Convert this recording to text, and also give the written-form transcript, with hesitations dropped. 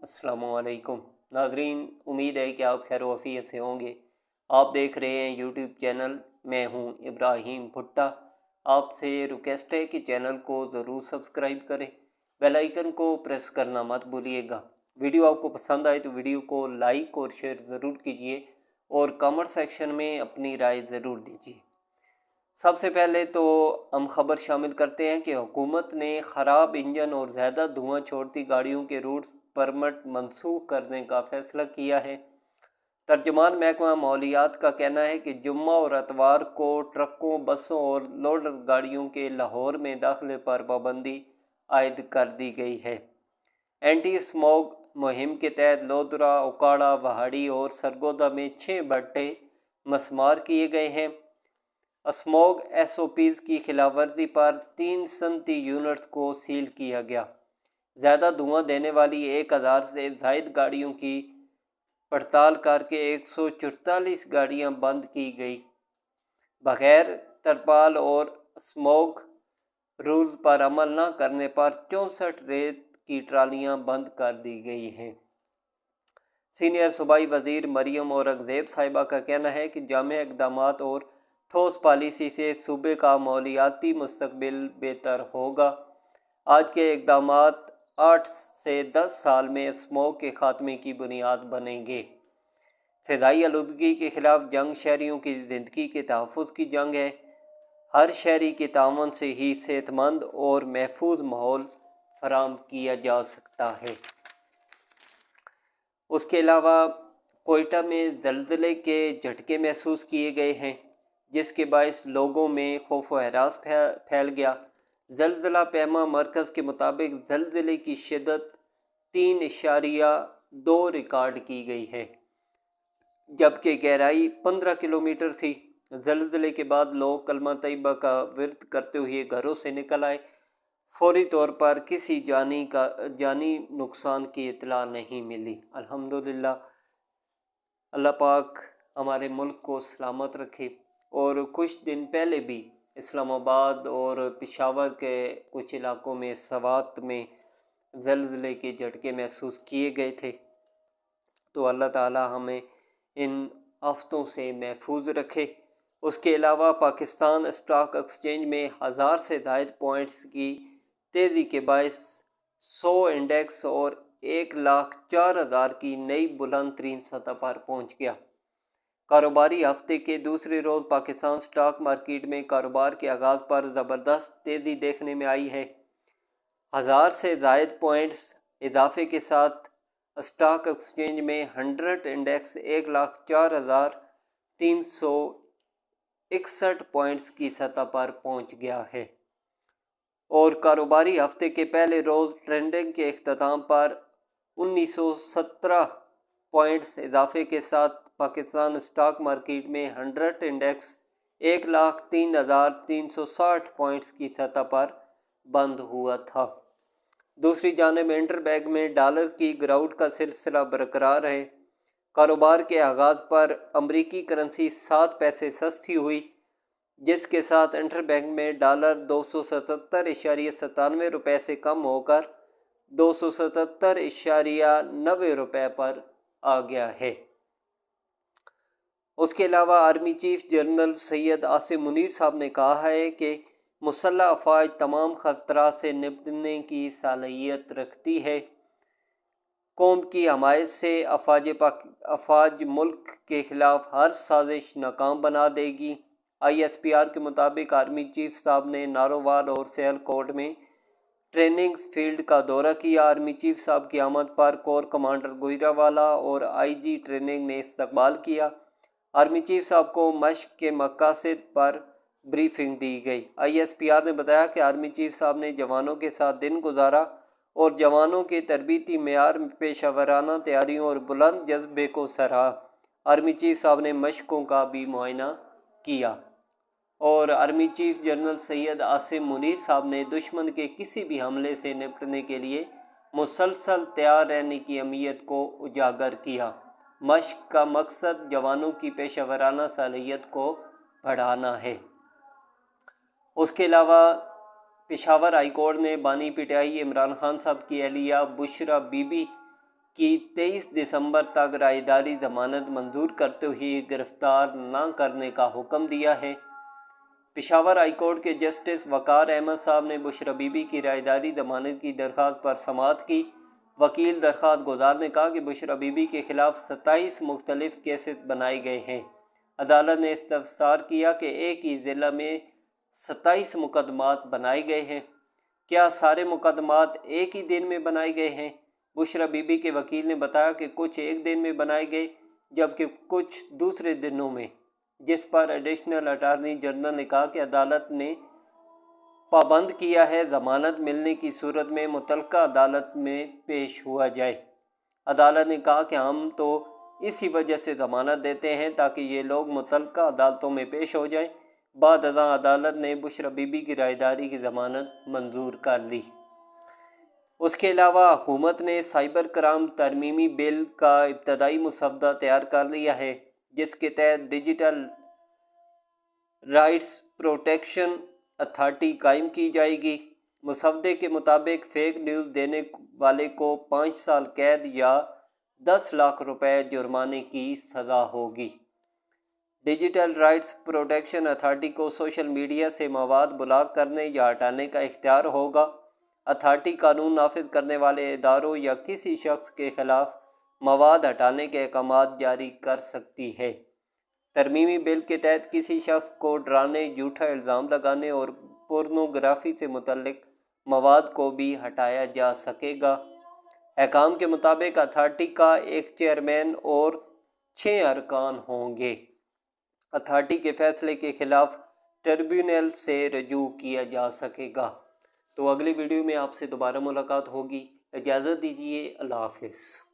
अस्सलामु अलैकुम नाजरीन, उम्मीद है कि आप खैर वफ़ीयत से होंगे। आप देख रहे हैं यूट्यूब चैनल। मैं हूं इब्राहिम भुट्टा। आपसे रिक्वेस्ट है कि चैनल को ज़रूर सब्सक्राइब करें, बेल आइकन को प्रेस करना मत भूलिएगा। वीडियो आपको पसंद आए तो वीडियो को लाइक और शेयर ज़रूर कीजिए और कमेंट सेक्शन में अपनी राय ज़रूर दीजिए। सबसे पहले तो हम खबर शामिल करते हैं कि हुकूमत ने ख़राब इंजन और ज़्यादा धुआं छोड़ती गाड़ियों के रूट परमिट मनसूख करने का फ़ैसला किया है। तर्जुमान महकमा मालियात का कहना है कि जुम्मा और इतवार को ट्रकों, बसों और लोडर गाड़ियों के लाहौर में दाखिले पर पाबंदी आयद कर दी गई है। एंटी स्मोक मुहिम के तहत लोधरा, उकाड़ा, वहाड़ी और सरगोदा में 6 भट्टे मसमार किए गए हैं। स्मोक SOPs की खिलाफवर्जी पर 3 सनती यूनिट को सील किया गया। ज़्यादा धुआं देने वाली 1000 से ज़ायद गाड़ियों की पड़ताल करके 144 गाड़ियां बंद की गई। बगैर तरपाल और स्मोक रूल्स पर अमल न करने पर 64 रेत की ट्रालियां बंद कर दी गई हैं। सीनियर सूबाई वज़ीर मरियम औरंगज़ेब साहिबा का कहना है कि जामे इक़दामात और ठोस पॉलिसी से सूबे का मालियाती मुस्तक़बिल बेहतर होगा। आज के इक़दामात 8 से 10 साल में स्मोक के खात्मे की बुनियाद बनेंगे। फ़िज़ाई आलूदगी के ख़िलाफ़ जंग शहरियों की ज़िंदगी के तहफ़्फ़ुज़ की जंग है। हर शहरी के तावन से ही सेहतमंद और महफूज माहौल फराहम किया जा सकता है। उसके अलावा कोयटा में ज़लज़ले के झटके महसूस किए गए हैं, जिसके बायस लोगों में खौफ व हरास फैल गया। ज़लज़ला पैमा मरकज़ के मुताबिक ज़लज़ले की शिद्दत 3.2 रिकॉर्ड की गई है, जबकि गहराई 15 किलोमीटर थी। ज़लज़ले के बाद लोग कलमा तैयबा का विर्द करते हुए घरों से निकल आए। फौरी तौर पर किसी जानी नुकसान की इत्तला नहीं मिली। अल्हम्दुलिल्लाह, अल्लाह पाक हमारे मुल्क को सलामत रखे। और कुछ दिन पहले भी इस्लामाबाद और पेशावर के कुछ इलाकों में सवात में ज़लज़ले के झटके महसूस किए गए थे। तो अल्लाह ताला हमें इन आफतों से महफूज रखे। उसके अलावा पाकिस्तान स्टॉक एक्सचेंज में 1000 से ज़ायद पॉइंट्स की तेज़ी के बायस 100 इंडेक्स और 1,04,000 की नई बुलंद तरीन सतह पर पहुंच गया। कारोबारी हफ्ते के दूसरे रोज़ पाकिस्तान स्टॉक मार्केट में कारोबार के आगाज़ पर ज़बरदस्त तेज़ी देखने में आई है। 1000 से ज़ायद पॉइंट्स इजाफे के साथ स्टॉक एक्सचेंज में 100 इंडेक्स 1,04,361 पॉइंट्स की सतह पर पहुंच गया है। और कारोबारी हफ्ते के पहले रोज़ ट्रेडिंग के अख्ताम पर 1917 पॉइंट्स इजाफे के साथ पाकिस्तान स्टॉक मार्केट में 100 इंडेक्स 1,03,360 पॉइंट्स की सतह पर बंद हुआ था। दूसरी जानिब इंटरबैंक में डॉलर की गिरावट का सिलसिला बरकरार है। कारोबार के आगाज़ पर अमरीकी करेंसी 7 पैसे सस्ती हुई, जिसके साथ इंटरबैंक में डॉलर 277.97 रुपये से कम होकर 277.90 रुपये पर आ गया है। उसके अलावा army chief general Syed Asim Munir साहब ने कहा है कि मुसल्लह अफवाज तमाम ख़तरात से निपटने की सलाहियत रखती है। कौम की हमायत से अफवाज मुल्क के ख़िलाफ़ हर साजिश नाकाम बना देगी। ISPR के मुताबिक आर्मी चीफ साहब ने नारोवाल और सियालकोट में ट्रेनिंग फील्ड का दौरा किया। आर्मी चीफ साहब की आमद पर कोर कमांडर गुजरावाला और IG ट्रेनिंग ने इस्तकबाल किया। आर्मी चीफ साहब को मशक के मकासद पर ब्रीफिंग दी गई। ISPR ने बताया कि आर्मी चीफ साहब ने जवानों के साथ दिन गुजारा और जवानों के तरबीती मेयार, पेशावराना तैयारियों और बुलंद जज्बे को सराहा। आर्मी चीफ साहब ने मशकों का भी मुआयना किया और army chief general Syed Asim Munir साहब ने दुश्मन के किसी भी हमले से निपटने के लिए मुसलसल तैयार रहने की अहमियत को उजागर किया। मशक का मकसद जवानों की पेशावराना सलाहियत को बढ़ाना है। उसके अलावा पेशावर हाई कोर्ट ने बानी PTI इमरान खान साहब की अहलिया बुशरा बीबी کی 23 دسمبر تک رائیداری ضمانت منظور کرتے ہوئے گرفتار نہ کرنے کا حکم دیا ہے۔ پشاور ہائی کورٹ کے جسٹس وقار احمد صاحب نے بشریٰ بی بی کی رائیداری ضمانت کی درخواست پر سماعت کی۔ وکیل درخواست گزار نے کہا کہ بشریٰ بی بی کے خلاف 27 مختلف کیسز بنائے گئے ہیں۔ عدالت نے استفسار کیا کہ ایک ہی ضلع میں 27 مقدمات بنائے گئے ہیں، کیا سارے مقدمات ایک ہی دن میں بنائے گئے ہیں؟ بشریٰ بی بی کے وکیل نے بتایا کہ کچھ ایک دن میں بنائے گئے جبکہ کچھ دوسرے دنوں میں، جس پر ایڈیشنل اٹارنی جنرل نے کہا کہ عدالت نے پابند کیا ہے ضمانت ملنے کی صورت میں متعلقہ عدالت میں پیش ہوا جائے۔ عدالت نے کہا کہ ہم تو اسی وجہ سے ضمانت دیتے ہیں تاکہ یہ لوگ متعلقہ عدالتوں میں پیش ہو جائیں۔ بعد ازاں عدالت نے بشریٰ بی بی کی رائیداری کی ضمانت منظور کر لی۔ اس کے علاوہ حکومت نے سائبر کرائم ترمیمی بل کا ابتدائی مسودہ تیار کر لیا ہے، جس کے تحت ڈیجیٹل رائٹس پروٹیکشن اتھارٹی قائم کی جائے گی۔ مسودے کے مطابق فیک نیوز دینے والے کو 5 سال قید یا 10 لاکھ روپے جرمانے کی سزا ہوگی۔ ڈیجیٹل رائٹس پروٹیکشن اتھارٹی کو سوشل میڈیا سے مواد بلاک کرنے یا ہٹانے کا اختیار ہوگا۔ اتھارٹی قانون نافذ کرنے والے اداروں یا کسی شخص کے خلاف مواد ہٹانے کے احکامات جاری کر سکتی ہے۔ ترمیمی بل کے تحت کسی شخص کو ڈرانے، جھوٹا الزام لگانے اور پورنوگرافی سے متعلق مواد کو بھی ہٹایا جا سکے گا۔ احکام کے مطابق اتھارٹی کا ایک چیئرمین اور 6 ارکان ہوں گے۔ اتھارٹی کے فیصلے کے خلاف ٹریبیونل سے رجوع کیا جا سکے گا۔ تو اگلی ویڈیو میں آپ سے دوبارہ ملاقات ہوگی۔ اجازت دیجیے، اللہ حافظ۔